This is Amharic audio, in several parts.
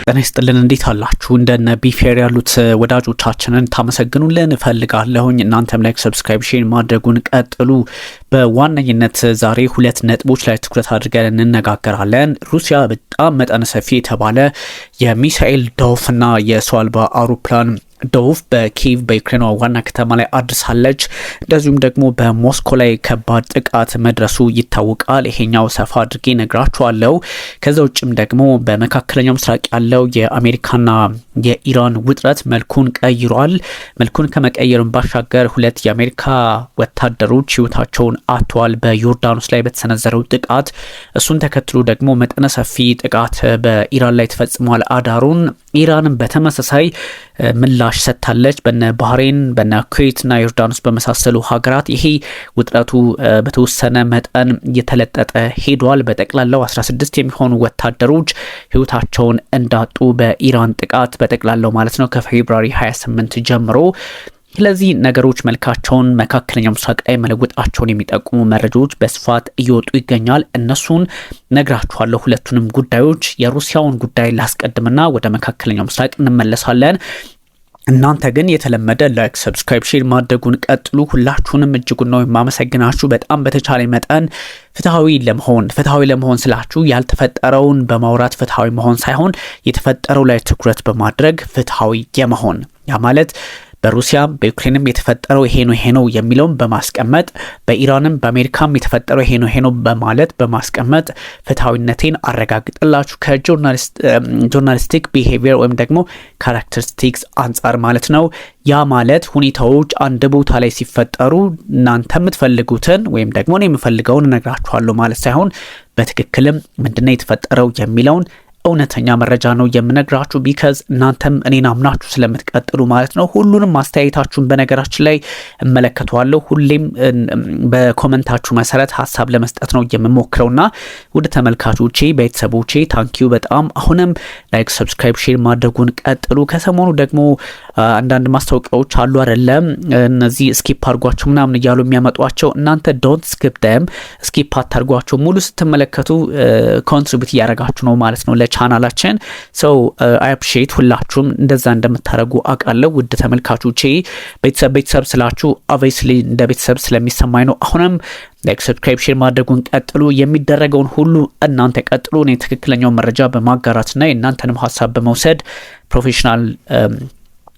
ጤና ይስጥልን እንዴት አላችሁ? እንደነ ቢፌር ያሉት ወዳጆቻችንን ታመሰግኑልን እፈልጋለሁኝ። እናንተም ላይክ፣ ሰብስክራይብ፣ ሼር ማድረጉን ቀጥሉ። በዋነኝነት ዛሬ ሁለት ነጥቦች ላይ ትኩረት አድርገን እንነጋገራለን። ሩሲያ በጣም መጠነ ሰፊ የተባለ የሚሳኤል ዶፍና የሰው አልባ አውሮፕላን ዶቭ በኪየቭ በዩክሬን ዋና ከተማ ላይ አድርሳለች። እንደዚሁም ደግሞ በሞስኮ ላይ ከባድ ጥቃት መድረሱ ይታወቃል። ይሄኛው ሰፋ አድርጌ ነግራችኋለሁ። ከዛ ውጭም ደግሞ በመካከለኛው ምስራቅ ያለው የአሜሪካና የኢራን ውጥረት መልኩን ቀይሯል። መልኩን ከመቀየሩን ባሻገር ሁለት የአሜሪካ ወታደሮች ህይወታቸውን አጥተዋል በዮርዳኖስ ላይ በተሰነዘረው ጥቃት። እሱን ተከትሎ ደግሞ መጠነ ሰፊ ጥቃት በኢራን ላይ ተፈጽሟል አዳሩን። ኢራንም በተመሳሳይ ምላሽ ሰጥታለች። በነ ባህሬን በነ ኩዌትና ዮርዳኖስ በመሳሰሉ ሀገራት ይሄ ውጥረቱ በተወሰነ መጠን እየተለጠጠ ሄዷል። በጠቅላላው 16 የሚሆኑ ወታደሮች ህይወታቸውን እንዳጡ በኢራን ጥቃት በጠቅላላው ማለት ነው ከፌብሩዋሪ 28 ጀምሮ። ስለዚህ ነገሮች መልካቸውን መካከለኛው ምስራቅ ላይ መለወጣቸውን የሚጠቁሙ መረጃዎች በስፋት እየወጡ ይገኛል። እነሱን ነግራችኋለሁ። ሁለቱንም ጉዳዮች የሩሲያውን ጉዳይ ላስቀድምና ወደ መካከለኛው ምስራቅ እንመለሳለን። እናንተ ግን የተለመደ ላይክ፣ ሰብስክራይብ፣ ሼር ማድረጉን ቀጥሉ። ሁላችሁንም እጅጉን ነው የማመሰግናችሁ። በጣም በተቻለ መጠን ፍትሃዊ ለመሆን ስላችሁ ያልተፈጠረውን በማውራት ፍትሃዊ መሆን ሳይሆን የተፈጠረው ላይ ትኩረት በማድረግ ፍትሃዊ የመሆን ያ ማለት በሩሲያም በዩክሬንም የተፈጠረው ይሄ ነው የሚለውን በማስቀመጥ በኢራንም በአሜሪካም የተፈጠረው ይሄ ነው በማለት በማስቀመጥ ፍትሃዊነቴን አረጋግጥላችሁ ከጆርናሊስቲክ ቢሄቪየር ወይም ደግሞ ካራክተሪስቲክስ አንጻር ማለት ነው። ያ ማለት ሁኔታዎች አንድ ቦታ ላይ ሲፈጠሩ እናንተ የምትፈልጉትን ወይም ደግሞ እኔ የምፈልገውን እነግራችኋለሁ ማለት ሳይሆን በትክክልም ምንድነው የተፈጠረው የሚለውን እውነተኛ መረጃ ነው የምነግራችሁ። ቢካዝ እናንተም እኔን አምናችሁ ስለምትቀጥሉ ማለት ነው። ሁሉንም አስተያየታችሁን በነገራችን ላይ እመለከተዋለሁ። ሁሌም በኮመንታችሁ መሰረት ሀሳብ ለመስጠት ነው የምሞክረውና ወደ ተመልካቾቼ ቤተሰቦቼ ታንኪዩ በጣም አሁንም ላይክ፣ ሰብስክራይብ፣ ሼር ማድረጉን ቀጥሉ። ከሰሞኑ ደግሞ አንዳንድ ማስታወቂያዎች አሉ አይደለም፣ እነዚህ ስኪፕ አድርጓቸው ምናምን እያሉ የሚያመጧቸው እናንተ ዶንት ስኪፕ ደም፣ ስኪፕ አታርጓቸው። ሙሉ ስትመለከቱ ኮንትሪቢዩት እያደረጋችሁ ነው ማለት ነው ቻናላችን። ሰው አይ አፕሪሺየት ሁላችሁም እንደዛ እንደምታደርጉ አውቃለሁ። ውድ ተመልካቾቼ ቤተሰብ ስላችሁ ኦብቪየስሊ እንደ ቤተሰብ ስለሚሰማኝ ነው። አሁንም ላይክ፣ ሰብስክራይብ፣ ሼር ማድረጉን ቀጥሉ። የሚደረገውን ሁሉ እናንተ ቀጥሉ። እኔ ትክክለኛው መረጃ በማጋራትና የእናንተንም ሀሳብ በመውሰድ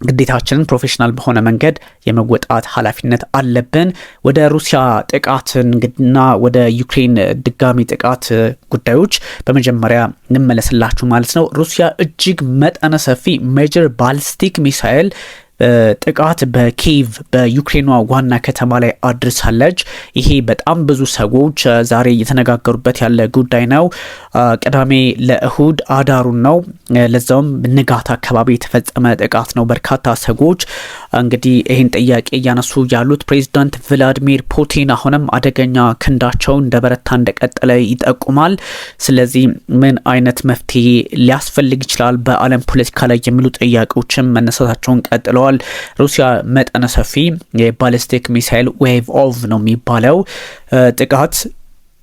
ግዴታችንን ፕሮፌሽናል በሆነ መንገድ የመወጣት ኃላፊነት አለብን። ወደ ሩሲያ ጥቃትና ወደ ዩክሬን ድጋሚ ጥቃት ጉዳዮች በመጀመሪያ እንመለስላችሁ ማለት ነው። ሩሲያ እጅግ መጠነ ሰፊ ሜጀር ባሊስቲክ ሚሳይል ጥቃት በኪየቭ በዩክሬኗ ዋና ከተማ ላይ አድርሳለች። ይሄ በጣም ብዙ ሰዎች ዛሬ እየተነጋገሩበት ያለ ጉዳይ ነው። ቅዳሜ ለእሁድ አዳሩን ነው። ለዛውም ንጋት አካባቢ የተፈጸመ ጥቃት ነው። በርካታ ሰዎች እንግዲህ ይህን ጥያቄ እያነሱ ያሉት ፕሬዚዳንት ቭላዲሚር ፑቲን አሁንም አደገኛ ክንዳቸው እንደበረታ እንደቀጠለ ይጠቁማል። ስለዚህ ምን አይነት መፍትሄ ሊያስፈልግ ይችላል በዓለም ፖለቲካ ላይ የሚሉ ጥያቄዎችም መነሳታቸውን ቀጥለዋል። ሩሲያ መጠነ ሰፊ የባሊስቲክ ሚሳይል ዌቭ ኦፍ ነው የሚባለው ጥቃት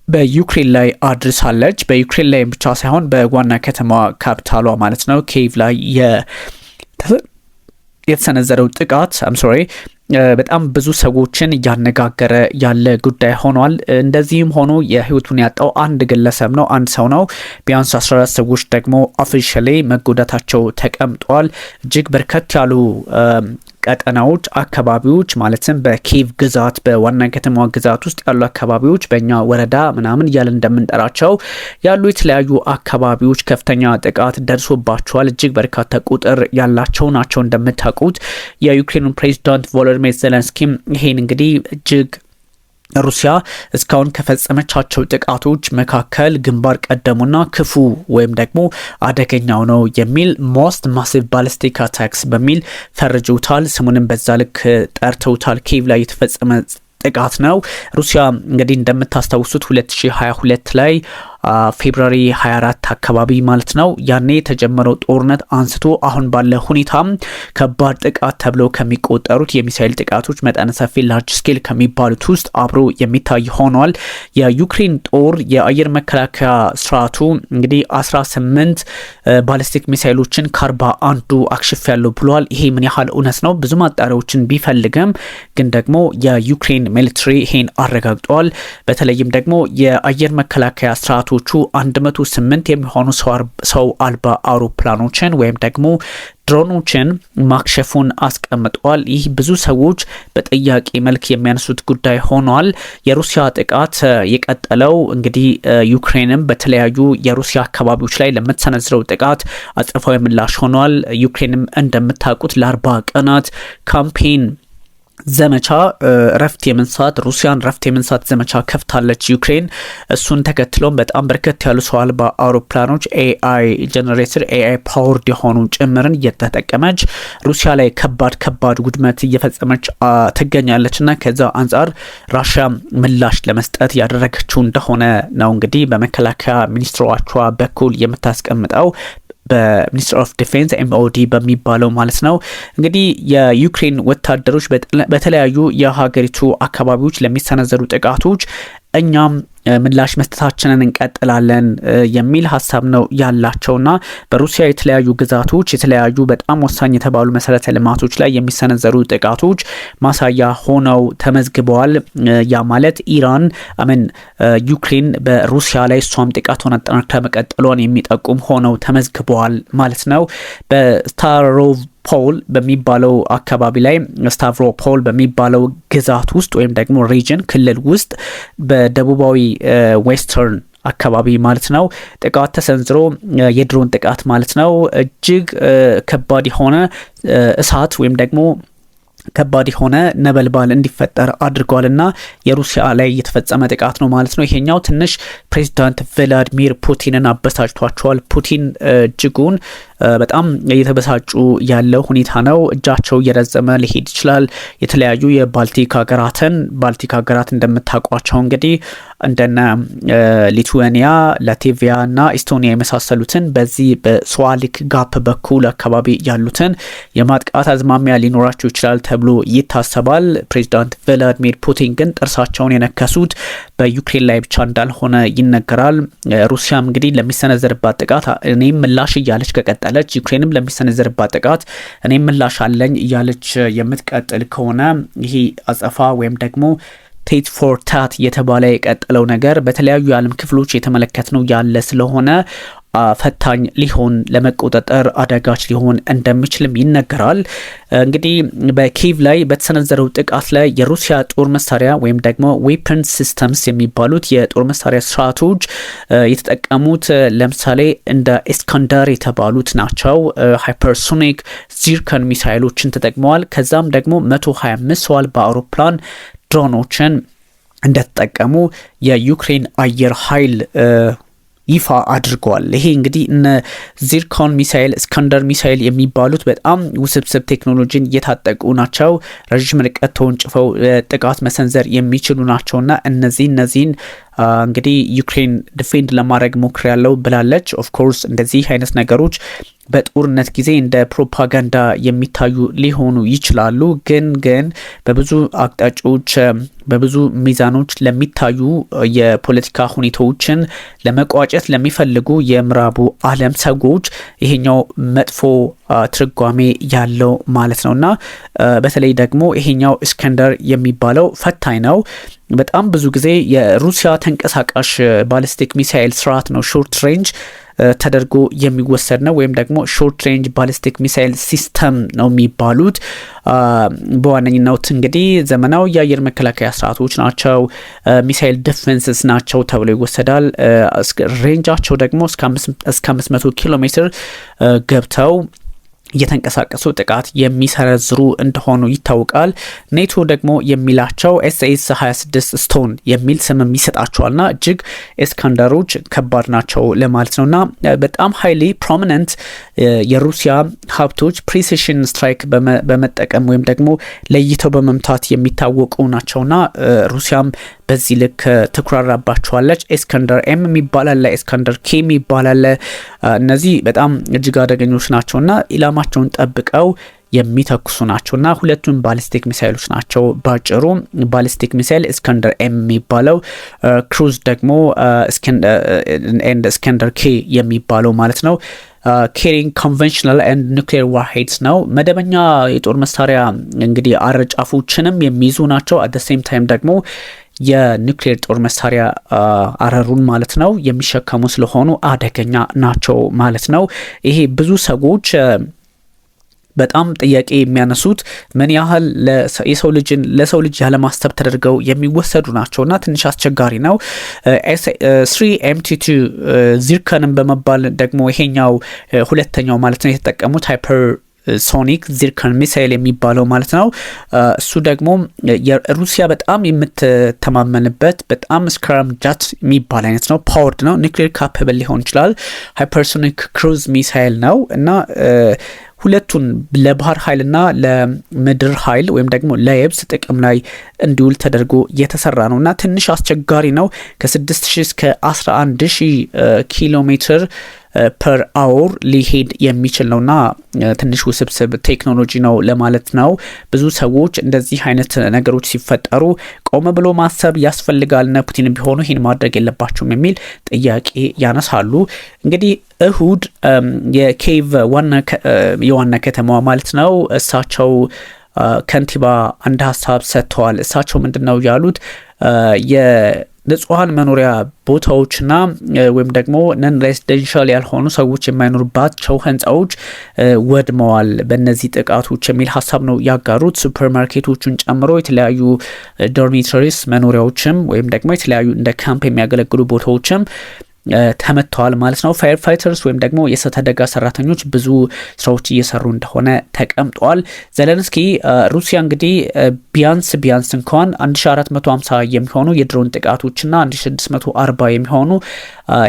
በዩክሬን ላይ አድርሳለች። በዩክሬን ላይ ብቻ ሳይሆን በዋና ከተማ ካፒታሏ ማለት ነው ኪየቭ ላይ የተሰነዘረው ጥቃት በጣም ብዙ ሰዎችን እያነጋገረ ያለ ጉዳይ ሆኗል። እንደዚህም ሆኖ የህይወቱን ያጣው አንድ ግለሰብ ነው፣ አንድ ሰው ነው። ቢያንስ 14 ሰዎች ደግሞ ኦፊሻሊ መጎዳታቸው ተቀምጧል። እጅግ በርከት ያሉ ቀጠናዎች አካባቢዎች ማለትም በኪየቭ ግዛት በዋና ከተማዋ ግዛት ውስጥ ያሉ አካባቢዎች በእኛ ወረዳ ምናምን እያለ እንደምንጠራቸው ያሉ የተለያዩ አካባቢዎች ከፍተኛ ጥቃት ደርሶባቸዋል። እጅግ በርካታ ቁጥር ያላቸው ናቸው። እንደምታውቁት የዩክሬኑ ፕሬዚዳንት ቮሎዲሚር ዜሌንስኪም ይሄን እንግዲህ እጅግ ሩሲያ እስካሁን ከፈጸመቻቸው ጥቃቶች መካከል ግንባር ቀደሙና ክፉ ወይም ደግሞ አደገኛው ነው የሚል ሞስት ማሲቭ ባሊስቲክ አታክስ በሚል ፈርጀውታል። ስሙንም በዛ ልክ ጠርተውታል። ኪየቭ ላይ የተፈጸመ ጥቃት ነው። ሩሲያ እንግዲህ እንደምታስታውሱት 2022 ላይ ፌብሩዋሪ 24 አካባቢ ማለት ነው። ያኔ የተጀመረው ጦርነት አንስቶ አሁን ባለ ሁኔታም ከባድ ጥቃት ተብለው ከሚቆጠሩት የሚሳኤል ጥቃቶች መጠነ ሰፊ ላርጅ ስኬል ከሚባሉት ውስጥ አብሮ የሚታይ ሆኗል። የዩክሬን ጦር የአየር መከላከያ ስርዓቱ እንግዲህ 18 ባሊስቲክ ሚሳኤሎችን ከ41 አክሽፍ ያለው ብሏል። ይሄ ምን ያህል እውነት ነው? ብዙ ማጣሪያዎችን ቢፈልግም ግን ደግሞ የዩክሬን ሚሊትሪ ይሄን አረጋግጧል። በተለይም ደግሞ የአየር መከላከያ ስርዓቶቹ 108 የሚሆኑ ሰው አልባ አውሮፕላኖችን ወይም ደግሞ ድሮኖችን ማክሸፉን አስቀምጧል። ይህ ብዙ ሰዎች በጥያቄ መልክ የሚያነሱት ጉዳይ ሆኗል። የሩሲያ ጥቃት የቀጠለው እንግዲህ ዩክሬንም በተለያዩ የሩሲያ አካባቢዎች ላይ ለምትሰነዝረው ጥቃት አጸፋዊ ምላሽ ሆኗል። ዩክሬንም እንደምታውቁት ለ40 ቀናት ካምፔን ዘመቻ ረፍት የመንሳት ሩሲያን ረፍት የመንሳት ዘመቻ ከፍታለች ዩክሬን። እሱን ተከትሎም በጣም በርከት ያሉ ሰው አልባ አውሮፕላኖች ኤአይ ጀነሬተር ኤአይ ፓወርድ የሆኑ ጭምርን እየተጠቀመች ሩሲያ ላይ ከባድ ውድመት እየፈጸመች ትገኛለች እና ከዛ አንጻር ራሽያ ምላሽ ለመስጠት ያደረገችው እንደሆነ ነው እንግዲህ በመከላከያ ሚኒስትሮቿ በኩል የምታስቀምጠው በሚኒስትር ኦፍ ዲፌንስ ኤምኦዲ በሚባለው ማለት ነው። እንግዲህ የዩክሬን ወታደሮች በተለያዩ የሀገሪቱ አካባቢዎች ለሚሰነዘሩ ጥቃቶች እኛም ምላሽ መስጠታችንን እንቀጥላለን የሚል ሀሳብ ነው ያላቸውና በሩሲያ የተለያዩ ግዛቶች የተለያዩ በጣም ወሳኝ የተባሉ መሰረተ ልማቶች ላይ የሚሰነዘሩ ጥቃቶች ማሳያ ሆነው ተመዝግበዋል። ያ ማለት ዩክሬን በሩሲያ ላይ እሷም ጥቃቷን አጠናክራ መቀጠሏን የሚጠቁም ሆነው ተመዝግበዋል ማለት ነው። ፖል በሚባለው አካባቢ ላይ ስታቭሮፖል በሚባለው ግዛት ውስጥ ወይም ደግሞ ሪጅን ክልል ውስጥ በደቡባዊ ዌስተርን አካባቢ ማለት ነው ጥቃት ተሰንዝሮ የድሮን ጥቃት ማለት ነው እጅግ ከባድ የሆነ እሳት ወይም ደግሞ ከባድ የሆነ ነበልባል እንዲፈጠር አድርጓልና የሩሲያ ላይ የተፈጸመ ጥቃት ነው ማለት ነው። ይሄኛው ትንሽ ፕሬዚዳንት ቭላዲሚር ፑቲንን አበሳጭቷቸዋል። ፑቲን እጅጉን በጣም እየተበሳጩ ያለው ሁኔታ ነው። እጃቸው እየረዘመ ሊሄድ ይችላል። የተለያዩ የባልቲክ ሀገራት እንደምታውቋቸው እንግዲህ እንደነ ሊቱዌኒያ፣ ላትቪያ እና ኢስቶኒያ የመሳሰሉትን በዚህ በስዋሊክ ጋፕ በኩል አካባቢ ያሉትን የማጥቃት አዝማሚያ ሊኖራቸው ይችላል ተብሎ ይታሰባል። ፕሬዚዳንት ቭላዲሚር ፑቲን ግን ጥርሳቸውን የነከሱት በዩክሬን ላይ ብቻ እንዳልሆነ ይነገራል። ሩሲያም እንግዲህ ለሚሰነዘርባት ጥቃት እኔም ምላሽ እያለች ከቀጠለች ዩክሬንም ለሚሰነዘርባት ጥቃት እኔም ምላሽ አለኝ እያለች የምትቀጥል ከሆነ ይሄ አጸፋ ወይም ደግሞ ቴት ፎር ታት የተባለ የቀጠለው ነገር በተለያዩ የዓለም ክፍሎች የተመለከትነው ያለ ስለሆነ ፈታኝ ሊሆን ለመቆጣጠር አዳጋች ሊሆን እንደሚችልም ይነገራል። እንግዲህ በኪየቭ ላይ በተሰነዘረው ጥቃት ላይ የሩሲያ ጦር መሳሪያ ወይም ደግሞ ዌፐን ሲስተምስ የሚባሉት የጦር መሳሪያ ስርዓቶች የተጠቀሙት ለምሳሌ እንደ ኢስካንደር የተባሉት ናቸው። ሃይፐርሶኒክ ዚርከን ሚሳይሎችን ተጠቅመዋል። ከዛም ደግሞ 125 ሰው አልባ አውሮፕላን ድሮኖችን እንደተጠቀሙ የዩክሬን አየር ኃይል ይፋ አድርገዋል። ይሄ እንግዲህ እነ ዚርኮን ሚሳይል፣ እስካንደር ሚሳይል የሚባሉት በጣም ውስብስብ ቴክኖሎጂን እየታጠቁ ናቸው። ረዥም ርቀት ተወንጭፈው ጥቃት መሰንዘር የሚችሉ ናቸውና እነዚህን እንግዲህ ዩክሬን ዲፌንድ ለማድረግ ሞክር ያለው ብላለች። ኦፍኮርስ እንደዚህ አይነት ነገሮች በጦርነት ጊዜ እንደ ፕሮፓጋንዳ የሚታዩ ሊሆኑ ይችላሉ። ግን በብዙ አቅጣጫዎች በብዙ ሚዛኖች ለሚታዩ የፖለቲካ ሁኔታዎችን ለመቋጨት ለሚፈልጉ የምዕራቡ ዓለም ሰዎች ይሄኛው መጥፎ ትርጓሜ ያለው ማለት ነውና በተለይ ደግሞ ይሄኛው እስካንደር የሚባለው ፈታኝ ነው። በጣም ብዙ ጊዜ የሩሲያ ተንቀሳቃሽ ባሊስቲክ ሚሳይል ስርዓት ነው ሾርት ሬንጅ ተደርጎ የሚወሰድ ነው ወይም ደግሞ ሾርት ሬንጅ ባሊስቲክ ሚሳይል ሲስተም ነው የሚባሉት። በዋነኝነት እንግዲህ ዘመናዊ የአየር መከላከያ ስርዓቶች ናቸው፣ ሚሳይል ዲፌንስስ ናቸው ተብሎ ይወሰዳል። ሬንጃቸው ደግሞ እስከ 500 ኪሎ ሜትር ገብተው እየተንቀሳቀሱ ጥቃት የሚሰነዝሩ እንደሆኑ ይታወቃል። ኔቶ ደግሞ የሚላቸው ኤስኤስ 26 ስቶን የሚል ስም ይሰጣቸዋልና እጅግ እስካንደሮች ከባድ ናቸው ለማለት ነውና በጣም ሃይሊ ፕሮሚነንት የሩሲያ ሀብቶች ፕሪሲሽን ስትራይክ በመጠቀም ወይም ደግሞ ለይተው በመምታት የሚታወቁ ናቸውና ሩሲያም በዚህ ልክ ትኩራራባቸዋለች። ኤስከንደር ኤም የሚባላል፣ ኤስከንደር ኬ የሚባላል። እነዚህ በጣም እጅግ አደገኞች ናቸውና ኢላማቸውን ጠብቀው የሚተኩሱ ናቸውና ሁለቱም ባሊስቲክ ሚሳይሎች ናቸው። ባጭሩ ባሊስቲክ ሚሳይል እስከንደር ኤም የሚባለው፣ ክሩዝ ደግሞ እስከንደር ኬ የሚባለው ማለት ነው። ኬሪንግ ኮንቨንሽናል ኤንድ ኒውክሊየር ዋርሄድስ ነው። መደበኛ የጦር መሳሪያ እንግዲህ አረጫፎችንም የሚይዙ ናቸው። አት ሴም ታይም ደግሞ የኒውክሊየር ጦር መሳሪያ አረሩን ማለት ነው የሚሸከሙ ስለሆኑ አደገኛ ናቸው ማለት ነው። ይሄ ብዙ ሰዎች በጣም ጥያቄ የሚያነሱት ምን ያህል ለሰው ልጅ ያለማሰብ ተደርገው የሚወሰዱ ናቸውና ትንሽ አስቸጋሪ ነው። 3MT2 ዚርከንን በመባል ደግሞ ይሄኛው ሁለተኛው ማለት ነው የተጠቀሙት ሃይፐር ሶኒክ ዚርከን ሚሳይል የሚባለው ማለት ነው። እሱ ደግሞ ሩሲያ በጣም የምትተማመንበት በጣም ስክራም ጃት የሚባል አይነት ነው። ፓወርድ ነው። ኒውክሊየር ካፓብል ሊሆን ይችላል። ሃይፐርሶኒክ ክሩዝ ሚሳይል ነው እና ሁለቱን ለባህር ኃይልና ለምድር ኃይል ወይም ደግሞ ለየብስ ጥቅም ላይ እንዲውል ተደርጎ የተሰራ ነው እና ትንሽ አስቸጋሪ ነው። ከ6000 እስከ 11000 ኪሎ ሜትር ፐር አወር ሊሄድ የሚችል ነውና ትንሽ ውስብስብ ቴክኖሎጂ ነው ለማለት ነው። ብዙ ሰዎች እንደዚህ አይነት ነገሮች ሲፈጠሩ ቆም ብሎ ማሰብ ያስፈልጋል። እና ፑቲን ቢሆኑ ይህን ማድረግ የለባቸውም የሚል ጥያቄ ያነሳሉ። እንግዲህ እሁድ የኬቭ የዋና ከተማዋ ማለት ነው እሳቸው ከንቲባ አንድ ሀሳብ ሰጥተዋል። እሳቸው ምንድነው ያሉት? ንጹሃን መኖሪያ ቦታዎችና ወይም ደግሞ ነን ሬዚደንሻል ያልሆኑ ሰዎች የማይኖርባቸው ህንጻዎች ወድመዋል በእነዚህ ጥቃቶች የሚል ሀሳብ ነው ያጋሩት። ሱፐርማርኬቶቹን ጨምሮ የተለያዩ ዶርሚተሪስ መኖሪያዎችም ወይም ደግሞ የተለያዩ እንደ ካምፕ የሚያገለግሉ ቦታዎችም ተመተዋል ማለት ነው። ፋየር ፋይተርስ ወይም ደግሞ የእሳት አደጋ ሰራተኞች ብዙ ስራዎች እየሰሩ እንደሆነ ተቀምጧል። ዘለንስኪ ሩሲያ እንግዲህ ቢያንስ እንኳን 1450 የሚሆኑ የድሮን ጥቃቶችና 1640 የሚሆኑ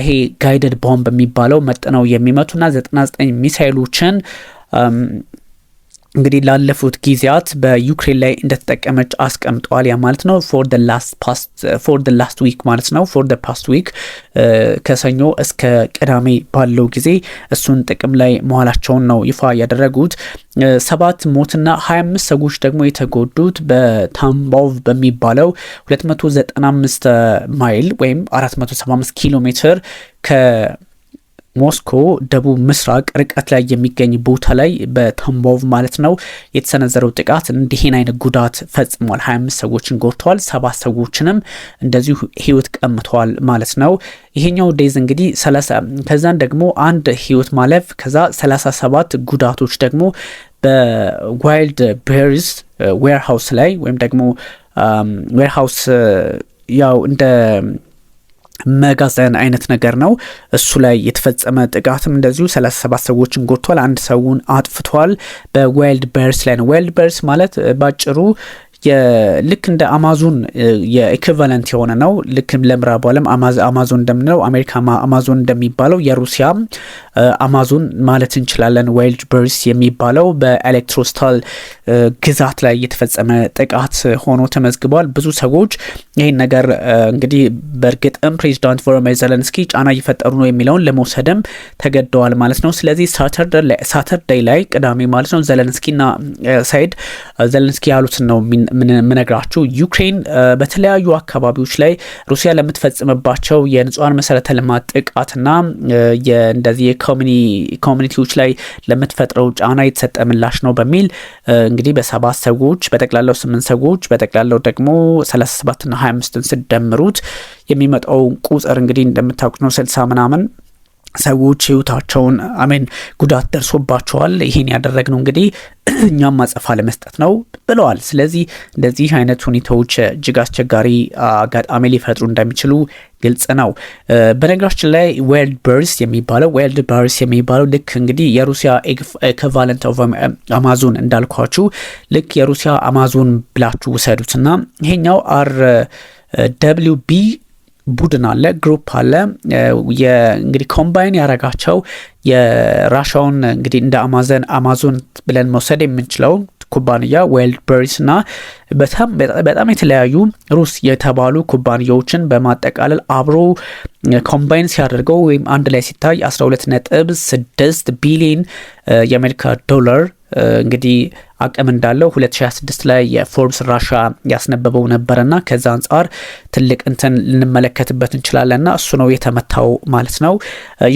ይሄ ጋይደድ ቦምብ የሚባለው መጥነው የሚመቱና 99 ሚሳይሎችን እንግዲህ ላለፉት ጊዜያት በዩክሬን ላይ እንደተጠቀመች አስቀምጧል። ያ ማለት ነው ፎር the last week ማለት ነው። ፎር the past week ከሰኞ እስከ ቅዳሜ ባለው ጊዜ እሱን ጥቅም ላይ መዋላቸውን ነው ይፋ ያደረጉት። 7 ሞትና 25 ሰዎች ደግሞ የተጎዱት በታምቦቭ በሚባለው 295 ማይል ወይም 475 ኪሎ ሜትር ሞስኮ ደቡብ ምስራቅ ርቀት ላይ የሚገኝ ቦታ ላይ በታምቦቭ ማለት ነው የተሰነዘረው ጥቃት እንዲህን አይነት ጉዳት ፈጽሟል። 25 ሰዎችን ጎድተዋል፣ 7 ሰዎችንም እንደዚሁ ህይወት ቀምተዋል ማለት ነው። ይሄኛው ዴዝ እንግዲህ 30 ከዛን ደግሞ አንድ ህይወት ማለፍ ከዛ 37 ጉዳቶች ደግሞ በዋይልድ ቤርስ ዌርሃውስ ላይ ወይም ደግሞ ዌርሃውስ ያው እንደ መጋዘን አይነት ነገር ነው። እሱ ላይ የተፈጸመ ጥቃትም እንደዚሁ 37 ሰዎችን ጎድቷል፣ አንድ ሰውን አጥፍቷል። በዋይልድ ቤርስ ላይ ነው። ዋይልድ ቤርስ ማለት ባጭሩ ልክ እንደ አማዞን የኢኩቫለንት የሆነ ነው። ልክ ለምዕራቡ ዓለም አማዞን እንደምንለው አሜሪካ አማዞን እንደሚባለው የሩሲያ አማዞን ማለት እንችላለን። ዋይልድ ቤርስ የሚባለው በኤሌክትሮስታል ግዛት ላይ የተፈጸመ ጥቃት ሆኖ ተመዝግቧል። ብዙ ሰዎች ይህን ነገር እንግዲህ በእርግጥም ፕሬዚዳንት ቮሎዲሚር ዘለንስኪ ጫና እየፈጠሩ ነው የሚለውን ለመውሰድም ተገደዋል ማለት ነው። ስለዚህ ሳተርዴይ ላይ ቅዳሜ ማለት ነው ዘለንስኪና ሳይድ ዘለንስኪ ያሉትን ነው ምነግራችሁ። ዩክሬን በተለያዩ አካባቢዎች ላይ ሩሲያ ለምትፈጽምባቸው የንጹሃን መሰረተ ልማት ጥቃትና እንደዚህ ኮሚኒቲዎች ላይ ለምትፈጥረው ጫና የተሰጠ ምላሽ ነው በሚል እንግዲህ በ7 ሰዎች በጠቅላላው 8 ሰዎች በጠቅላላው ደግሞ 37 እና 25ን ስደምሩት የሚመጣው ቁጥር እንግዲህ እንደምታውቁት ነው 60 ምናምን ሰዎች ህይወታቸውን ጉዳት ደርሶባቸዋል። ይሄን ያደረግነው እንግዲህ እኛም ማጸፋ ለመስጠት ነው ብለዋል። ስለዚህ እንደዚህ አይነት ሁኔታዎች እጅግ አስቸጋሪ አጋጣሚ ሊፈጥሩ እንደሚችሉ ግልጽ ነው። በነገራችን ላይ ዋይልድ ቤርስ የሚባለው ልክ እንግዲህ የሩሲያ ኢኩቫለንት ኦፍ አማዞን እንዳልኳችሁ ልክ የሩሲያ አማዞን ብላችሁ ውሰዱትና ይሄኛው RWB ቡድን አለ፣ ግሩፕ አለ። እንግዲህ ኮምባይን ያረጋቸው የራሻውን እንግዲህ እንደ አማዞን ብለን መውሰድ የምንችለው ኩባንያ ዋይልድ በሪስ እና በጣም የተለያዩ ሩስ የተባሉ ኩባንያዎችን በማጠቃለል አብሮ ኮምባይን ሲያደርገው ወይም አንድ ላይ ሲታይ 12.6 ቢሊዮን የአሜሪካ ዶላር እንግዲህ አቅም እንዳለው 2026 ላይ የፎርብስ ራሻ ያስነበበው ነበርና ከዛ አንጻር ትልቅ እንትን ልንመለከትበት እንችላለንና እሱ ነው የተመታው ማለት ነው።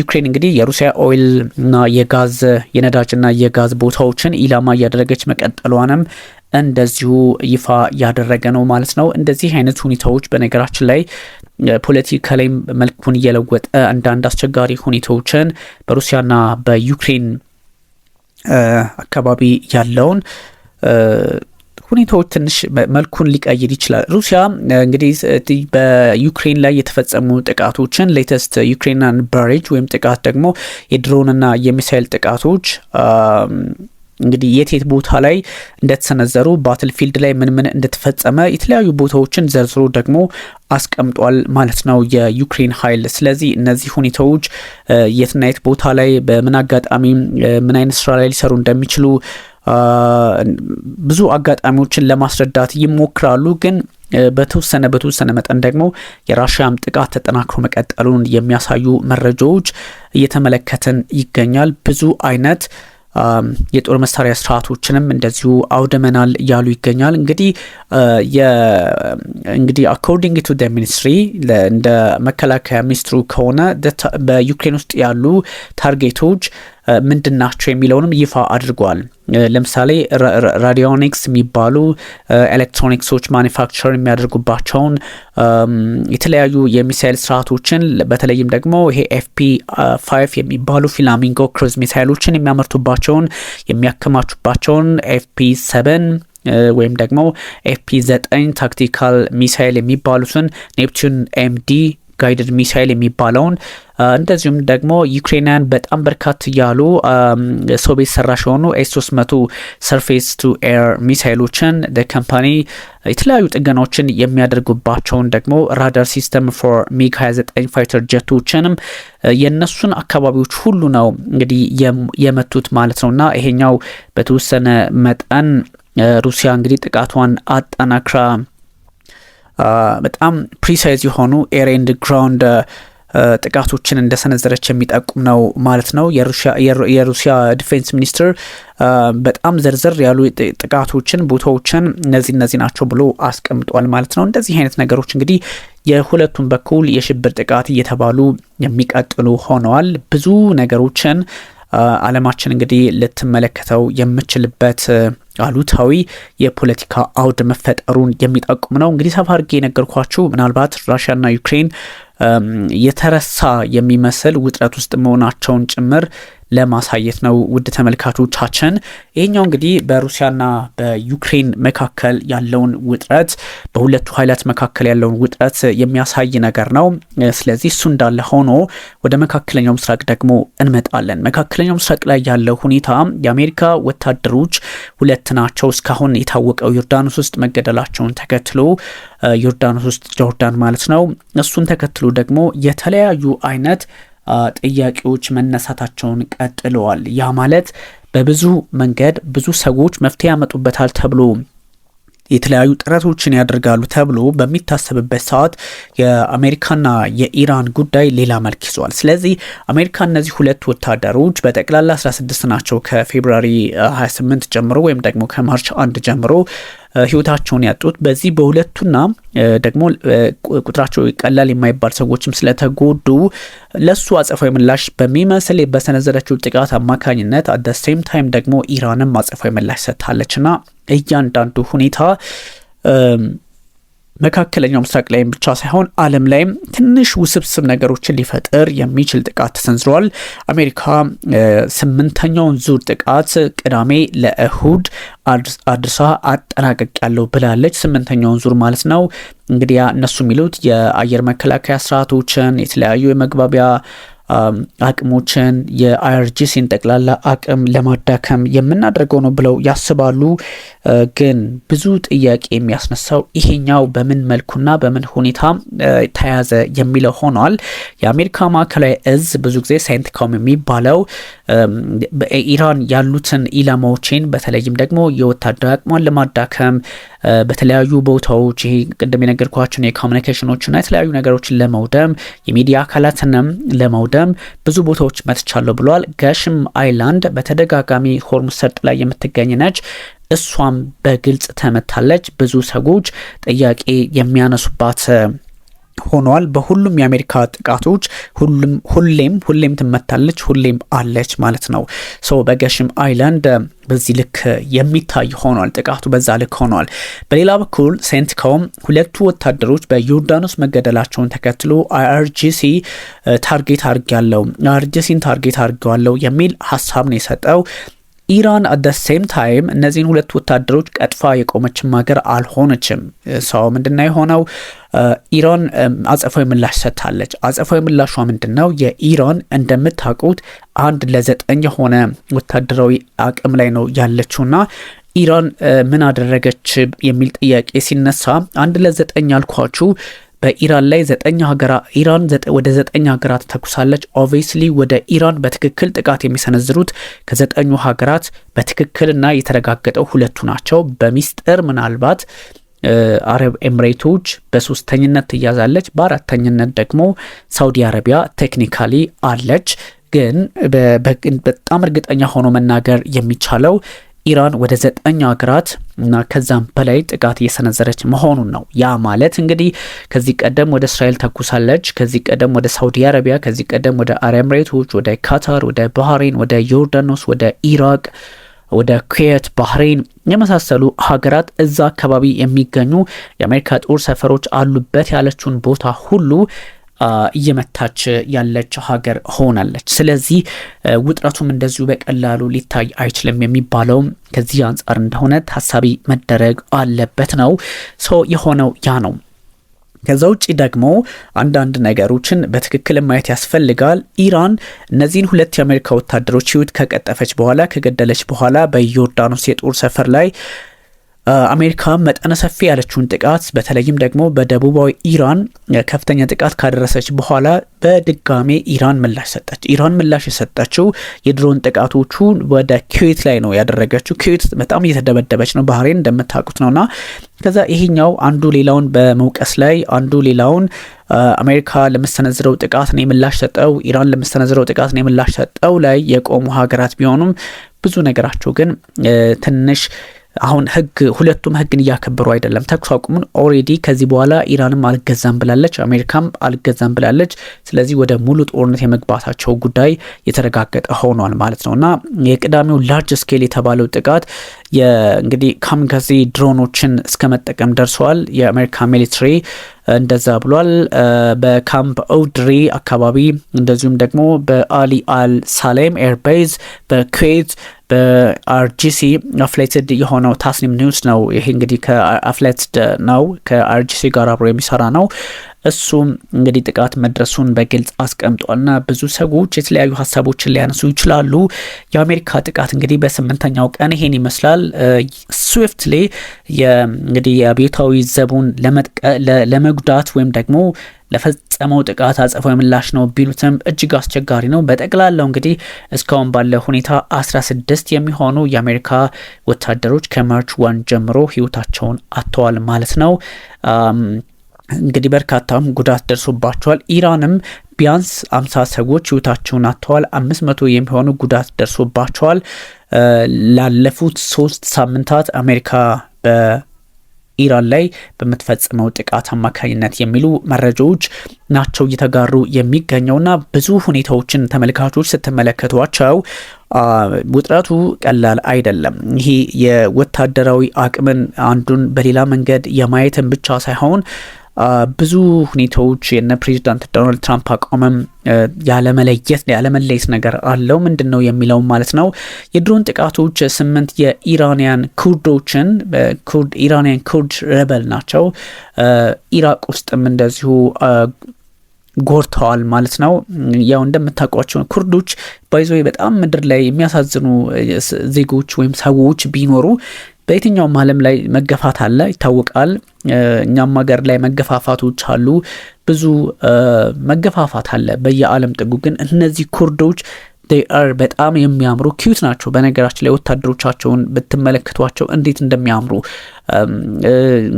ዩክሬን እንግዲህ የሩሲያ ኦይል እና የጋዝ የነዳጅና የጋዝ ቦታዎችን ኢላማ እያደረገች መቀጠሏንም እንደዚሁ ይፋ ያደረገ ነው ማለት ነው። እንደዚህ አይነት ሁኔታዎች በነገራችን ላይ ፖለቲካ ላይ መልኩን እየለወጠ አንዳንድ አስቸጋሪ ሁኔታዎችን በሩሲያና በዩክሬን አካባቢ ያለውን ሁኔታዎች ትንሽ መልኩን ሊቀይር ይችላል። ሩሲያ እንግዲህ በዩክሬን ላይ የተፈጸሙ ጥቃቶችን ሌተስት ዩክሬናን ባሬጅ ወይም ጥቃት ደግሞ የድሮንና የሚሳይል ጥቃቶች እንግዲህ የት ቦታ ላይ እንደተሰነዘሩ ባትልፊልድ ላይ ምን እንደተፈጸመ የተለያዩ ቦታዎችን ዘርዝሮ ደግሞ አስቀምጧል ማለት ነው የዩክሬን ኃይል። ስለዚህ እነዚህ ሁኔታዎች የትና የት ቦታ ላይ በምን አጋጣሚ ምን አይነት ስራ ላይ ሊሰሩ እንደሚችሉ ብዙ አጋጣሚዎችን ለማስረዳት ይሞክራሉ። ግን በተወሰነ መጠን ደግሞ የራሽያም ጥቃት ተጠናክሮ መቀጠሉን የሚያሳዩ መረጃዎች እየተመለከትን ይገኛል። ብዙ አይነት የጦር መሳሪያ ስርዓቶችንም እንደዚሁ አውደመናል እያሉ ይገኛል። እንግዲህ አኮርዲንግ ቱ ደ ሚኒስትሪ እንደ መከላከያ ሚኒስትሩ ከሆነ በዩክሬን ውስጥ ያሉ ታርጌቶች ምንድን ናቸው የሚለውንም ይፋ አድርጓል። ለምሳሌ ራዲዮኒክስ የሚባሉ ኤሌክትሮኒክሶች ማኒፋክቸር የሚያደርጉባቸውን የተለያዩ የሚሳይል ስርዓቶችን በተለይም ደግሞ ይሄ FP5 የሚባሉ ፍላሚንጎ ክሩዝ ሚሳይሎችን የሚያመርቱባቸውን የሚያከማቹባቸውን FP7 ወይም ደግሞ FP9 ታክቲካል ሚሳይል የሚባሉትን ኔፕቱን MD ጋይድድ ሚሳይል የሚባለውን እንደዚሁም ደግሞ ዩክሬናን በጣም በርካታ ያሉ ሶቪየት ሰራሽ የሆኑ S300 ሰርፌስ ቱ ኤር ሚሳይሎችን ካምፓኒ የተለያዩ ጥገናዎችን የሚያደርጉባቸውን ደግሞ ራዳር ሲስተም ፎር ሚግ 29 ፋይተር ጀቶችንም የነሱን አካባቢዎች ሁሉ ነው እንግዲህ የመቱት ማለት ነውና ይሄኛው በተወሰነ መጠን ሩሲያ እንግዲህ ጥቃቷን አጠናክራ በጣም ፕሪሳይዝ የሆኑ ኤር ኤንድ ግራውንድ ጥቃቶችን እንደሰነዘረች የሚጠቁም ነው ማለት ነው። የሩሲያ ዲፌንስ ሚኒስትር በጣም ዘርዘር ያሉ ጥቃቶችን ቦታዎችን እነዚህ ናቸው ብሎ አስቀምጧል ማለት ነው። እንደዚህ አይነት ነገሮች እንግዲህ የሁለቱም በኩል የሽብር ጥቃት እየተባሉ የሚቀጥሉ ሆነዋል። ብዙ ነገሮችን ዓለማችን እንግዲህ ልትመለከተው የምችልበት አሉታዊ የፖለቲካ አውድ መፈጠሩን የሚጠቁም ነው። እንግዲህ ሰፋ አድርጌ የነገርኳችሁ ምናልባት ራሽያና ዩክሬን የተረሳ የሚመስል ውጥረት ውስጥ መሆናቸውን ጭምር ለማሳየት ነው። ውድ ተመልካቾቻችን ይሄኛው እንግዲህ በሩሲያና በዩክሬን መካከል ያለውን ውጥረት በሁለቱ ኃይላት መካከል ያለውን ውጥረት የሚያሳይ ነገር ነው። ስለዚህ እሱ እንዳለ ሆኖ ወደ መካከለኛው ምስራቅ ደግሞ እንመጣለን። መካከለኛው ምስራቅ ላይ ያለው ሁኔታ የአሜሪካ ወታደሮች 2 ናቸው እስካሁን የታወቀው ዮርዳኖስ ውስጥ መገደላቸውን ተከትሎ ዮርዳኖስ ውስጥ ጆርዳን ማለት ነው። እሱን ተከትሎ ደግሞ የተለያዩ አይነት ጥያቄዎች መነሳታቸውን ቀጥለዋል። ያ ማለት በብዙ መንገድ ብዙ ሰዎች መፍትሄ ያመጡበታል ተብሎ የተለያዩ ጥረቶችን ያደርጋሉ ተብሎ በሚታሰብበት ሰዓት የአሜሪካና የኢራን ጉዳይ ሌላ መልክ ይዟል። ስለዚህ አሜሪካ እነዚህ 2 ወታደሮች በጠቅላላ 16 ናቸው ከፌብሩዋሪ 28 ጀምሮ ወይም ደግሞ ከማርች 1 ጀምሮ ህይወታቸውን ያጡት። በዚህ በሁለቱና ደግሞ ቁጥራቸው ቀላል የማይባል ሰዎችም ስለተጎዱ ለሱ አጸፋዊ ምላሽ በሚመስል በሰነዘረችው ጥቃት አማካኝነት አት ዘ ሴም ታይም ደግሞ ኢራንም አጸፋዊ ምላሽ ሰጥታለችና እያንዳንዱ ሁኔታ መካከለኛው ምስራቅ ላይም ብቻ ሳይሆን ዓለም ላይም ትንሽ ውስብስብ ነገሮችን ሊፈጥር የሚችል ጥቃት ተሰንዝሯል። አሜሪካ 8ኛውን ዙር ጥቃት ቅዳሜ ለእሁድ አድርሳ አጠናቀቅ ያለው ብላለች። 8ኛውን ዙር ማለት ነው። እንግዲህ እነሱ የሚሉት የአየር መከላከያ ስርዓቶችን የተለያዩ የመግባቢያ አቅሞችን የአይአርጂሲን ጠቅላላ አቅም ለማዳከም የምናደርገው ነው ብለው ያስባሉ። ግን ብዙ ጥያቄ የሚያስነሳው ይሄኛው በምን መልኩና በምን ሁኔታ ተያዘ የሚለው ሆኗል። የአሜሪካ ማዕከላዊ እዝ ብዙ ጊዜ ሴንትኮም የሚባለው በኢራን ያሉትን ኢላማዎችን በተለይም ደግሞ የወታደራዊ አቅሟን ለማዳከም በተለያዩ ቦታዎች ይሄ ቅድም የነገርኳቸውን የኮሚኒኬሽኖችና የተለያዩ ነገሮችን ለመውደም የሚዲያ አካላትንም ለመውደም ብዙ ቦታዎች መትቻለሁ ብሏል። ጋሽም አይላንድ በተደጋጋሚ ሆርሙዝ ሰርጥ ላይ የምትገኝ ነች። እሷም በግልጽ ተመታለች። ብዙ ሰዎች ጥያቄ የሚያነሱባት ሆኗል። በሁሉም የአሜሪካ ጥቃቶች ሁሌም ትመታለች፣ ሁሌም አለች ማለት ነው። በጋሽም አይላንድ በዚህ ልክ የሚታይ ሆኗል። ጥቃቱ በዛ ልክ ሆኗል። በሌላ በኩል ሴንትኮም ሁለቱ ወታደሮች በዮርዳኖስ መገደላቸውን ተከትሎ አይአርጂሲ ታርጌት አድርጌዋለሁ የሚል ሀሳብ ነው የሰጠው። ኢራን አት ዘ ሴም ታይም እነዚህን ሁለት ወታደሮች ቀጥፋ የቆመችም ሀገር አልሆነችም። ምንድነው የሆነው? ኢራን አጸፋዊ ምላሽ ሰጥታለች። አጸፋዊ ምላሿ ምንድነው? የኢራን እንደምታውቁት 1-9 የሆነ ወታደራዊ አቅም ላይ ነው ያለችውና ኢራን ምን አደረገች የሚል ጥያቄ ሲነሳ 1-9 ያልኳችሁ በኢራን ላይ 9 ሀገራት ኢራን ወደ 9 ሀገራት ተኩሳለች። ኦብቪየስሊ ወደ ኢራን በትክክል ጥቃት የሚሰነዝሩት ከ9 ሀገራት በትክክልና የተረጋገጠው ሁለቱ ናቸው። በሚስጥር ምናልባት አረብ ኤምሬቶች በሶስተኝነት ትያዛለች። በአራተኝነት ደግሞ ሳውዲ አረቢያ ቴክኒካሊ አለች። ግን በጣም እርግጠኛ ሆኖ መናገር የሚቻለው ኢራን ወደ 9 ሀገራት እና ከዛም በላይ ጥቃት እየሰነዘረች መሆኑን ነው። ያ ማለት እንግዲህ ከዚህ ቀደም ወደ እስራኤል ተኩሳለች፣ ከዚህ ቀደም ወደ ሳውዲ አረቢያ፣ ከዚህ ቀደም ወደ አረብ ኤምሬቶች፣ ወደ ካታር፣ ወደ ባህሬን፣ ወደ ዮርዳኖስ፣ ወደ ኢራቅ፣ ወደ ኩዌት፣ ባህሬን የመሳሰሉ ሀገራት እዛ አካባቢ የሚገኙ የአሜሪካ ጦር ሰፈሮች አሉበት ያለችውን ቦታ ሁሉ እየመታች ያለች ሀገር ሆናለች። ስለዚህ ውጥረቱም እንደዚሁ በቀላሉ ሊታይ አይችልም የሚባለውም ከዚህ አንጻር እንደሆነ ታሳቢ መደረግ አለበት ነው የሆነው ያ ነው። ከዛ ውጪ ደግሞ አንዳንድ ነገሮችን በትክክል ማየት ያስፈልጋል። ኢራን እነዚህን ሁለት የአሜሪካ ወታደሮች ህይወት ከቀጠፈች በኋላ ከገደለች በኋላ በዮርዳኖስ የጦር ሰፈር ላይ አሜሪካ መጠነ ሰፊ ያለችውን ጥቃት በተለይም ደግሞ በደቡባዊ ኢራን ከፍተኛ ጥቃት ካደረሰች በኋላ በድጋሜ ኢራን ምላሽ ሰጠች። ኢራን ምላሽ የሰጠችው የድሮን ጥቃቶቹ ወደ ኩዌት ላይ ነው ያደረገችው። ኩዌት በጣም እየተደበደበች ነው፣ ባህሬን እንደምታውቁት ነውና ከዛ ይሄኛው አንዱ ሌላውን በመውቀስ ላይ አንዱ ሌላውን አሜሪካ ለመሰነዝረው ጥቃት ነው ምላሽ ሰጠው፣ ኢራን ለመሰነዝረው ጥቃት ነው ምላሽ ሰጠው ላይ የቆሙ ሀገራት ቢሆኑም ብዙ ነገራቸው ግን ትንሽ አሁን ሁለቱም ህግን እያከበሩ አይደለም። ተኩስ አቁሙን ኦሬዲ ከዚህ በኋላ ኢራንም አልገዛም ብላለች፣ አሜሪካም አልገዛም ብላለች። ስለዚህ ወደ ሙሉ ጦርነት የመግባታቸው ጉዳይ የተረጋገጠ ሆኗል ማለት ነውና የቅዳሜው ላርጅ ስኬል የተባለው ጥቃት እንግዲህ ካምካዚ ድሮኖችን እስከ መጠቀም ደርሰዋል። የአሜሪካ ሚሊትሪ እንደዛ ብሏል። በካምፕ ኦድሪ አካባቢ እንደዚሁም ደግሞ በአሊ አል ሳሌም ኤርቤዝ በኩዌት በአርጂሲ አፍሌትድ የሆነው ታስኒም ኒውስ ነው። ይሄ እንግዲህ ከአፍሌትድ ነው፣ ከአርጂሲ ጋር አብሮ የሚሰራ ነው። እሱም እንግዲህ ጥቃት መድረሱን በግልጽ አስቀምጧልና ብዙ ሰዎች የተለያዩ ሀሳቦችን ሊያነሱ ይችላሉ። የአሜሪካ ጥቃት እንግዲህ በ8ኛው ቀን ይሄን ይመስላል። ስዊፍትሊ እንግዲህ የአብዮታዊ ዘቡን ለመጉዳት ወይም ደግሞ ለፈጸመው ጥቃት አጸፋዊ ምላሽ ነው ቢሉትም እጅግ አስቸጋሪ ነው። በጠቅላላው እንግዲህ እስካሁን ባለው ሁኔታ 16 የሚሆኑ የአሜሪካ ወታደሮች ከማርች 1 ጀምሮ ህይወታቸውን አጥተዋል ማለት ነው። እንግዲህ በርካታም ጉዳት ደርሶባቸዋል። ኢራንም ቢያንስ 50 ሰዎች ህይወታቸውን አጥተዋል፣ 500 የሚሆኑ ጉዳት ደርሶባቸዋል። ላለፉት 3 ሳምንታት አሜሪካ በኢራን ላይ በምትፈጽመው ጥቃት አማካኝነት የሚሉ መረጃዎች ናቸው እየተጋሩ የሚገኘውና ብዙ ሁኔታዎችን ተመልካቾች ስትመለከቷቸው ውጥረቱ ቀላል አይደለም። ይሄ የወታደራዊ አቅምን አንዱን በሌላ መንገድ የማየትን ብቻ ሳይሆን ብዙ ሁኔታዎች የነ ፕሬዚዳንት ዶናልድ ትራምፕ አቋምም ያለመለየት ነገር አለው። ምንድን ነው የሚለው ማለት ነው። የድሮን ጥቃቶች 8 የኢራንያን ኩርዶችን ኢራንያን ኩርድ ሬበል ናቸው ኢራቅ ውስጥም እንደዚሁ ጎርተዋል ማለት ነው። ያው እንደምታውቋቸው ኩርዶች ባይዞ በጣም ምድር ላይ የሚያሳዝኑ ዜጎች ወይም ሰዎች ቢኖሩ በየትኛውም ዓለም ላይ መገፋት አለ ይታወቃል። እኛም ሀገር ላይ መገፋፋቶች አሉ፣ ብዙ መገፋፋት አለ በየዓለም ጥጉ። ግን እነዚህ ኩርዶች they are በጣም የሚያምሩ ኪዩት ናቸው። በነገራችን ላይ ወታደሮቻቸውን ብትመለከቷቸው እንዴት እንደሚያምሩ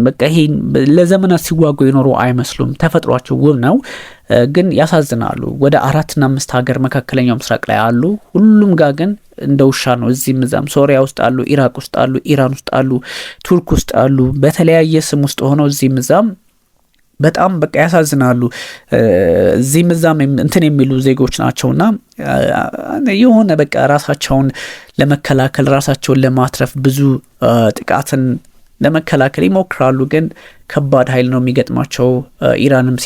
በቃ ይሄ ለዘመናት ሲዋጉ የኖሩ አይመስሉም። ተፈጥሯቸው ውብ ነው፣ ግን ያሳዝናሉ። ወደ 4 እና 5 ሀገር መካከለኛው ምስራቅ ላይ አሉ። ሁሉም ጋር ግን እንደ ውሻ ነው። እዚህም እዛም ሶሪያ ውስጥ አሉ፣ ኢራቅ ውስጥ አሉ፣ ኢራን ውስጥ አሉ፣ ቱርክ ውስጥ አሉ። በተለያየ ስም ውስጥ ሆነው እዚህም እዛም በጣም በቃ ያሳዝናሉ። እዚህም እዛም እንትን የሚሉ ዜጎች ናቸውና የሆነ በቃ ራሳቸውን ለመከላከል ራሳቸውን ለማትረፍ ብዙ ጥቃትን ለመከላከል ይሞክራሉ፣ ግን ከባድ ኃይል ነው የሚገጥማቸው። ኢራንም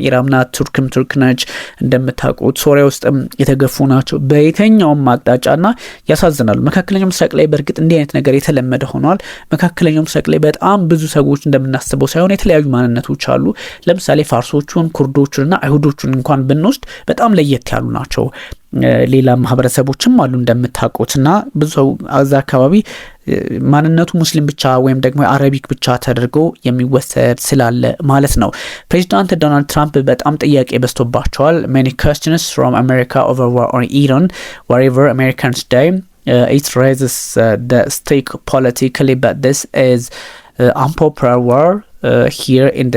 ኢራንና ቱርክም ቱርክ ነች እንደምታውቁት። ሶሪያ ውስጥም የተገፉ ናቸው በየትኛውም አቅጣጫና ያሳዝናሉ። መካከለኛው ምስራቅ ላይ በእርግጥ እንዲህ አይነት ነገር የተለመደ ሆኗል። መካከለኛው ምስራቅ ላይ በጣም ብዙ ሰዎች እንደምናስበው ሳይሆን የተለያዩ ማንነቶች አሉ። ለምሳሌ ፋርሶቹን፣ ኩርዶቹንና አይሁዶቹን እንኳን ብንወስድ በጣም ለየት ያሉ ናቸው። ሌላ ማህበረሰቦችም አሉ እንደምታውቁትና ብዙ ሰው እዛ አካባቢ ማንነቱ ሙስሊም ብቻ ወይም ደግሞ አረቢክ ብቻ ተደርጎ የሚወሰድ ስላለ ማለት ነው። ፕሬዚዳንት ዶናልድ ትራምፕ በጣም ጥያቄ በዝቶባቸዋል። many questions from America over war on Iran wherever Americans die. It raises the stake politically, but this is unpopular war here in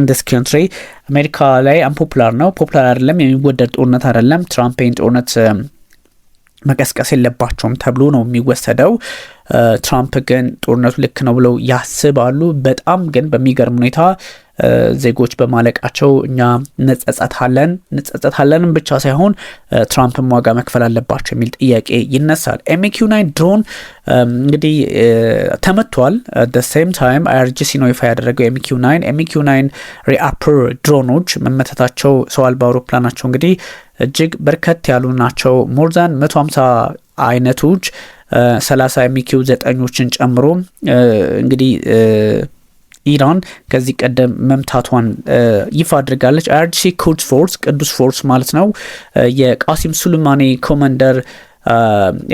this country. አሜሪካ ላይ unpopular ነው፣ ፖፑላር አይደለም፣ የሚወደድ ጦርነት አይደለም። ትራምፕ ጦርነት መቀስቀስ የለባቸውም ተብሎ ነው የሚወሰደው። ትራምፕ ግን ጦርነቱ ልክ ነው ብለው ያስባሉ። በጣም ግን በሚገርም ሁኔታ ዜጎች በማለቃቸው እኛ እንጸጸታለንም ብቻ ሳይሆን ትራምፕም ዋጋ መክፈል አለባቸው የሚል ጥያቄ ይነሳል። MQ-9 ድሮን እንግዲህ ተመቷል። the same time IRGC ነው ይፋ ያደረገው MQ-9 ሪአፐር ድሮኖች መመታታቸው ሰው አልባ አውሮፕላናቸው እንግዲህ እጅግ በርከት ያሉ ናቸው። ሞር ዛን 150 አይነቶች 30 MQ-9ን ጨምሮ እንግዲህ ኢራን ከዚህ ቀደም መምታቷን ይፋ አድርጋለች። IRGC ቅዱስ ፎርስ ማለት ነው። የቃሲም ሱሌማኒ ኮማንደር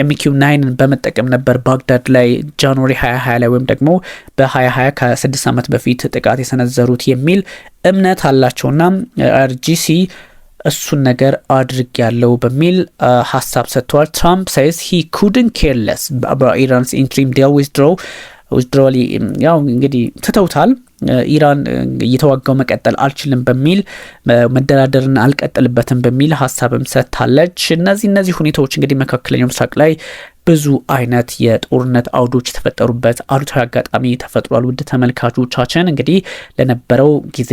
MQ-9 በመጠቀም ነበር ባግዳድ ላይ ጃንዋሪ 2020 ላይ ወይም ደግሞ በ2020 ከ6 ዓመት በፊት ጥቃት የሰነዘሩት የሚል እምነት አላቸውና IRGC እሱን ነገር አድርግ ያለው በሚል ሀሳብ ሰጥቷል። ትራምፕ says he couldn't care less about Iran's interim deal withdrawal ያው እንግዲህ ትተውታል። ኢራን እየተዋጋው መቀጠል አልችልም በሚል መደራደርን አልቀጥልበትም በሚል ሀሳብም ሰጥታለች። እነዚህ ሁኔታዎች እንግዲህ መካከለኛው ምስራቅ ላይ ብዙ አይነት የጦርነት አውዶች የተፈጠሩበት አሉታዊ አጋጣሚ ተፈጥሯል። ውድ ተመልካቾቻችን እንግዲህ ለነበረው ጊዜ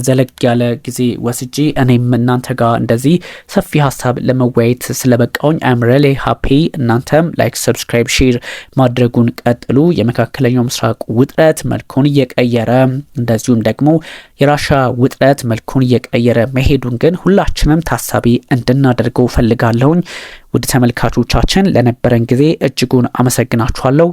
ዘለግ ያለ ጊዜ ወስጄ እኔም እናንተ ጋር እንደዚህ ሰፊ ሀሳብ ለመወያየት ስለበቃውኝ I'm really happy። እናንተም ላይክ፣ ሰብስክራይብ፣ ሼር ማድረጉን ቀጥሉ። የመካከለኛው ምስራቅ ውጥረት መልኩን እየቀየረ እንደዚሁም ደግሞ የራሻ ውጥረት መልኩን እየቀየረ መሄዱን ግን ሁላችንም ታሳቢ እንድናደርገው ፈልጋለሁኝ። ውድ ተመልካቾቻችን ለነበረን ጊዜ እጅጉን አመሰግናችኋለሁ።